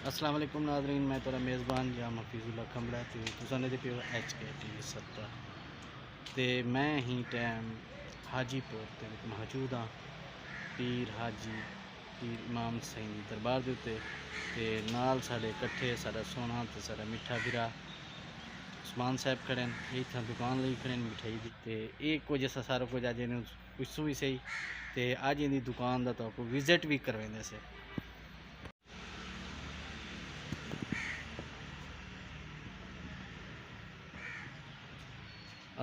अस्सलाम वालेकुम नाज़रीन, मैं तेरा मेज़बान जाम हफीज़ुल्लाह खंबड़ा तुसां दे पियो HKTV 70 ते मैं ही टैम हाजीपुर ते मौजूद हाँ पीर हाजी पीर इमाम सईं दरबार दे उत्ते ते नाल साडे कट्ठे साडा सोना ते साडा मिठा बिरा उस्मान साहब खड़े हैं। इत्थां दुकान लई खड़े मिठाई दी ते एक कुछ असां सारा कुछ अज इन्हूं पुछसूं भी सही ते अज इहदी दुकान दा तो विजिट भी करवेंदे से।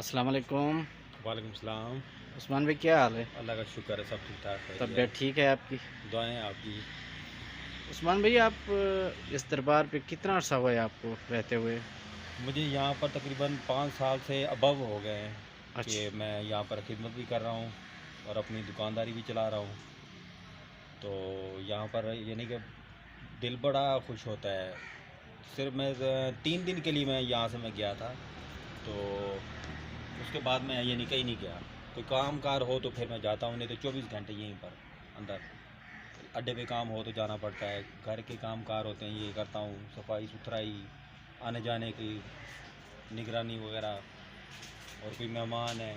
अस्सलाम वालेकुम। वालेकुम सलाम। उस्मान भाई क्या हाल है? अल्लाह का शुक्र है, सब ठीक ठाक है। तबीयत ठीक है आपकी? दुआएं आपकी। उस्मान भाई आप इस दरबार पे कितना अर्सा हुआ है आपको रहते हुए? मुझे यहाँ पर तकरीबन 5 साल से अबव हो गए हैं कि अच्छा। मैं यहाँ पर खिदमत भी कर रहा हूँ और अपनी दुकानदारी भी चला रहा हूँ। तो यहाँ पर यानी कि दिल बड़ा खुश होता है। सिर्फ मैं 3 दिन के लिए मैं यहाँ से मैं गया था, तो उसके बाद मैं यानी कहीं नहीं गया। कोई काम कार हो तो फिर मैं जाता हूँ, नहीं तो 24 घंटे यहीं पर अंदर अड्डे पे काम हो तो जाना पड़ता है। घर के काम कार होते हैं, ये करता हूँ, सफाई सुथराई, आने जाने की निगरानी वगैरह। और कोई मेहमान है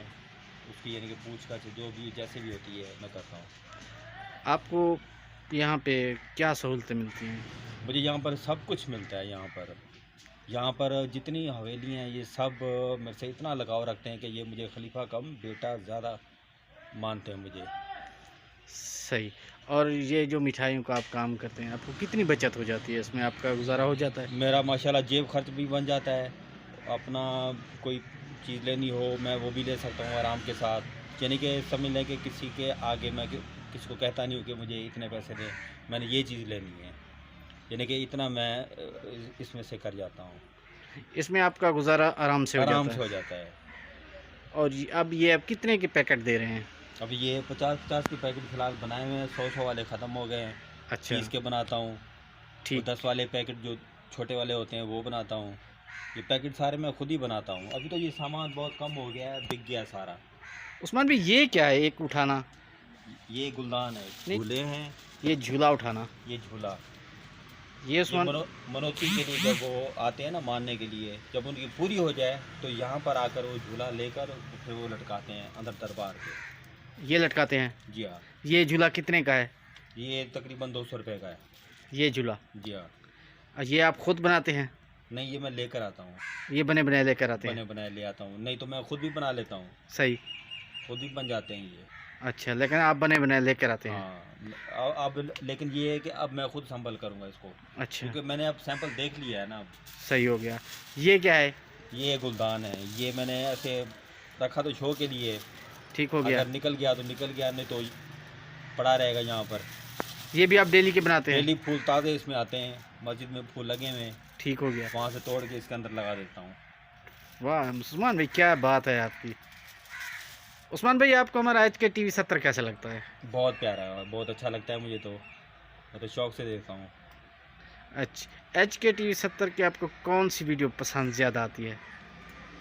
उसकी यानी कि पूछताछ जो भी जैसे भी होती है मैं करता हूँ। आपको यहाँ पे क्या सहूलतें मिलती हैं? मुझे यहाँ पर सब कुछ मिलता है। यहाँ पर जितनी हवेली हैं ये सब मेरे से इतना लगाव रखते हैं कि ये मुझे खलीफा कम बेटा ज़्यादा मानते हैं मुझे। सही। और ये जो मिठाइयों का आप काम करते हैं, आपको कितनी बचत हो जाती है? इसमें आपका गुजारा हो जाता है? मेरा माशाल्लाह जेब खर्च भी बन जाता है। अपना कोई चीज़ लेनी हो मैं वो भी ले सकता हूँ आराम के साथ। यानी कि समझ लें कि किसी के आगे मैं किसी को कहता नहीं हूँ कि मुझे इतने पैसे दें, मैंने ये चीज़ लेनी है। यानी कि इतना मैं इसमें से कर जाता हूँ। इसमें आपका गुजारा आराम से हो आराम जाता से है? हो जाता है। और अब ये आप कितने के पैकेट दे रहे हैं? अभी ये 50-50 के पैकेट फ़िलहाल बनाए हुए हैं। 100-100 वाले ख़त्म हो गए हैं। अच्छा। 30 के बनाता हूँ। वो ठीक। 10 वाले पैकेट जो छोटे वाले होते हैं वो बनाता हूँ। ये पैकेट सारे मैं खुद ही बनाता हूँ। अभी तो ये सामान बहुत कम हो गया है, बिक गया सारा। उस्मान भाई ये क्या है एक उठाना? ये गुलदान है, नहीं, झूले हैं। ये झूला उठाना। ये झूला ये ये उस्मान मनोती के लिए जब वो आते हैं ना मानने के लिए, जब उनकी पूरी हो जाए तो यहाँ पर आकर वो झूला लेकर फिर वो लटकाते हैं अंदर दरबार के। ये लटकाते हैं? जी हाँ। ये झूला कितने का है? ये तकरीबन 200 रुपये का है। ये झूला? जी हाँ। और ये आप खुद बनाते हैं? नहीं, ये मैं लेकर आता हूँ। ये बने बनाए लेकर आते हैं? बने बनाए ले आता हूँ, नहीं तो मैं खुद भी बना लेता हूँ। सही। खुद भी बन जाते हैं ये। अच्छा, लेकिन आप बने बनाए लेकर आते हैं? हाँ। अब लेकिन ये है कि अब मैं खुद संभल करूँगा इसको, अच्छा। क्योंकि मैंने अब सैंपल देख लिया है ना अब। सही हो गया। ये क्या है? ये गुलदान है। ये मैंने ऐसे रखा तो शो के लिए। ठीक हो गया। अगर निकल गया तो निकल गया, नहीं तो पड़ा रहेगा यहाँ पर। ये भी आप डेली के बनाते हैं? डेली फूल ताज़े इसमें आते हैं, मस्जिद में फूल लगे हुए हैं, ठीक हो गया। वहाँ से तोड़ के इसके अंदर लगा देता हूँ। वाह उस्मान भाई, क्या बात है आपकी। उस्मान भाई, आपको हमारा HKTV 70 कैसा लगता है? बहुत प्यारा है, बहुत अच्छा लगता है मुझे तो। मैं तो शौक़ से देखता हूँ। अच्छा, HKTV 70 की आपको कौन सी वीडियो पसंद ज़्यादा आती है?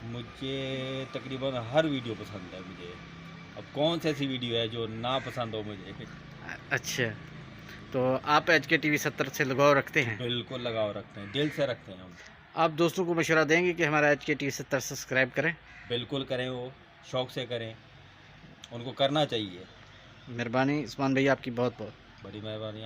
मुझे तकरीबन हर वीडियो पसंद है मुझे। अब कौन सी ऐसी वीडियो है जो ना पसंद हो मुझे। अच्छा, तो आप HKTV 70 से लगाव रखते हैं? बिल्कुल लगाव रखते हैं, दिल से रखते हैं हम। आप दोस्तों को मशवरा देंगे कि हमारा HKTV 70 सब्सक्राइब करें? बिल्कुल करें, वो शौक़ से करें, उनको करना चाहिए। मेहरबानी उस्मान भाई, आपकी बहुत बहुत। बड़ी मेहरबानी।